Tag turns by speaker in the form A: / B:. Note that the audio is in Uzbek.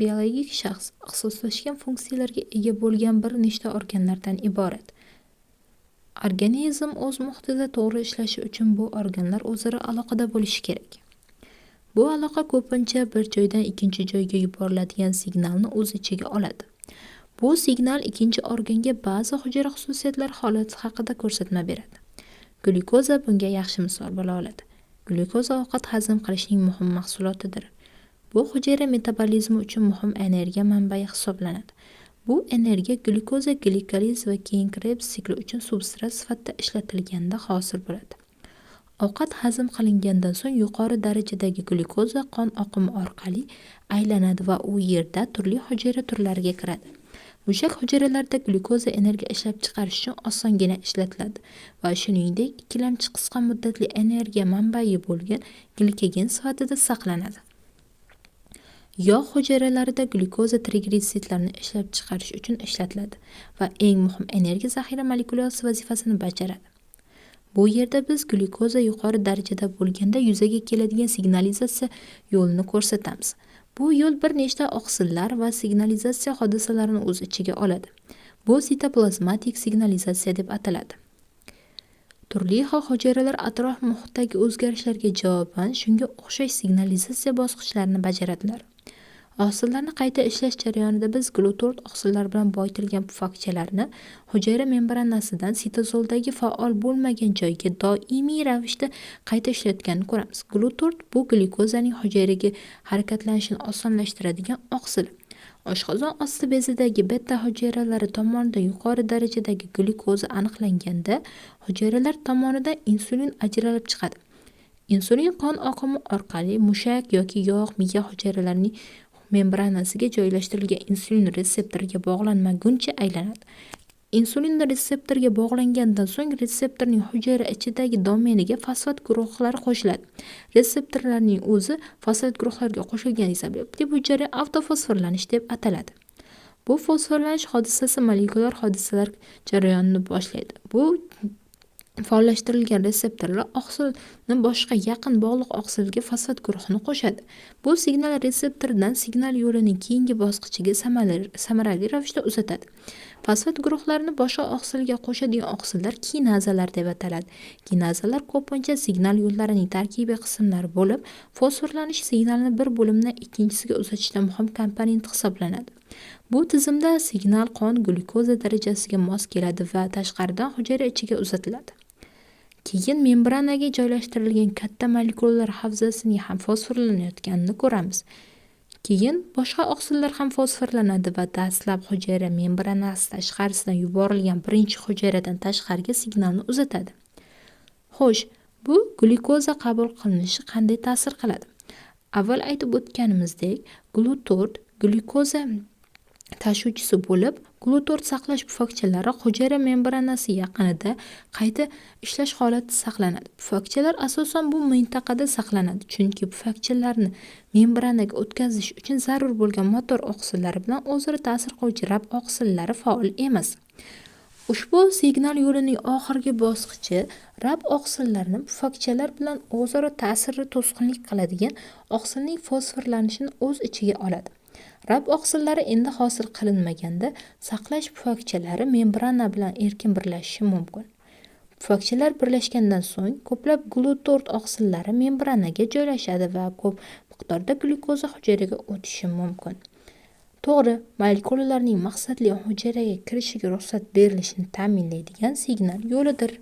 A: Biologik shaxs ixtisoslashgan funksiyalarga ega bo'lgan bir nechta organlardan iborat. Organizm o'z muhitida to'g'ri ishlashi uchun bu organlar o'zaro aloqada bo'lishi kerak. Bu aloqa ko'pincha bir joydan ikkinchi joyga yuboriladigan signalni o'z ichiga oladi. Bu signal ikkinchi organga ba'zi hujayra xususiyatlari holati haqida ko'rsatma beradi. Glyukoza bunga yaxshi misol bo'la oladi. Glyukoza ovqat hazm qilishning muhim mahsulotidir. Bu hujayra metabolizmi uchun muhim energiya manbai hisoblanadi. Bu energiya glyukoza glikoliz va keyin Krebs sikli uchun substrat sifatida ishlatilganda hosil bo'ladi. Ovqat hazm qilingandan so'ng yuqori darajadagi glyukoza qon oqimi orqali aylanadi va u yerda turli hujayra turlariga kiradi. Mushak hujayralarida glyukoza energiya ishlab chiqarish uchun osongina ishlatiladi va shuningdek ikkilamchi qisqa muddatli energiya manbai bo'lgan glikogen sifatida saqlanadi. Yog' hujayralarida glyukoza triglitseridlarni ishlab chiqarish uchun ishlatiladi va eng muhim energiya zaxira molekulasi vazifasini bajaradi. Bu yerda biz glyukoza yuqori darajada bo'lganda yuzaga keladigan signalizatsiya yo'lini ko'rsatamiz. Bu yo'l bir nechta oqsillar va signalizatsiya hodisalarini o'z ichiga oladi. Bu sitoplazmatik signalizatsiya deb ataladi. Turli xil hujayralar atrof muhitdagi o'zgarishlarga javoban shunga o'xshash signalizatsiya bosqichlarini bajaradilar. Oqsillarni qayta ishlash jarayonida biz glutort oqsillar bilan boyitilgan pufakchalarni hujayra membranasidan sitozoldagi faol bo'lmagan joyga doimiy ravishda qayta ishlatganini ko'ramiz. Glutort bu glyukozaning hujayraga harakatlanishini osonlashtiradigan oqsil. Oshqozon osti bezidagi beta hujayralari tomonidan yuqori darajadagi glyukoza aniqlanganda, hujayralar tomonidan insulin ajralib chiqadi. Insulin qon oqimi orqali mushak yoki yog' miya hujayralarining membranasiga joylashtirilgan insulin retseptoriga bog'lanmaguncha aylanadi. Insulin retseptoriga bog'langandan so'ng retseptorning hujayra ichidagi domeniga fosfat guruhlari qo'shiladi. Retseptorlarning o'zi fosfat guruhlariga qo'shilgani sababli bu jarayon avtofosforlanish deb ataladi. Bu fosforlanish hodisasi molekulyar hodisalar jarayonini boshlaydi. Bu faollashtirilgan retseptorlar oqsilni boshqa yaqin bog'liq oqsilga fosfat guruhini qo'shadi. Bu signal retseptordan signal yo'lining keyingi bosqichiga samarali ravishda uzatadi. Fosfat guruhlarini boshqa oqsilga qo'shadigan oqsillar kinazalar deb ataladi. Kinazalar ko'pincha signal yo'llarining tarkibiy qismlari bo'lib, fosforlanish signalini bir bo'limdan ikkinchisiga uzatishda muhim komponent hisoblanadi. Bu tizimda signal qon glyukoza darajasiga mos keladi va tashqaridan hujayra ichiga uzatiladi. Keyin membranaga joylashtirilgan katta molekulalar havzasining ham fosforlanayotganini ko'ramiz. Keyin boshqa oqsillar ham fosforlanadi va dastlab hujayra membranasi tashqarisidan yuborilgan birinchi hujayradan tashqariga signalni uzatadi. Xo'sh, bu glyukoza qabul qilinishi qanday ta'sir qiladi? Avval aytib o'tganimizdek, glutort glyukoza tashuvchisi bo'lib, glutort saqlash pufakchalari hujayra membranasi yaqinida qayta ishlash holati saqlanadi. Pufakchalar asosan bu mintaqada saqlanadi, chunki pufakchalarni membranaga o'tkazish uchun zarur bo'lgan motor oqsillari bilan o'zaro ta'sir qiluvchi rab oqsillari faol emas. Ushbu signal yo'lining oxirgi bosqichi rab oqsillarini pufakchalar bilan o'zaro ta'sirni to'sqinlik qiladigan oqsilning fosforlanishini o'z ichiga oladi. Rab oqsillari endi hosil qilinmaganda saqlash pufakchalari membrana bilan erkin birlashishi mumkin. Pufakchalar birlashgandan so'ng ko'plab glutort oqsillari membranaga joylashadi va ko'p miqdorda glyukoza hujayraga o'tishi mumkin. To'g'ri, molekulalarning maqsadli hujayraga kirishiga ruxsat berilishini ta'minlaydigan signal yo'lidir.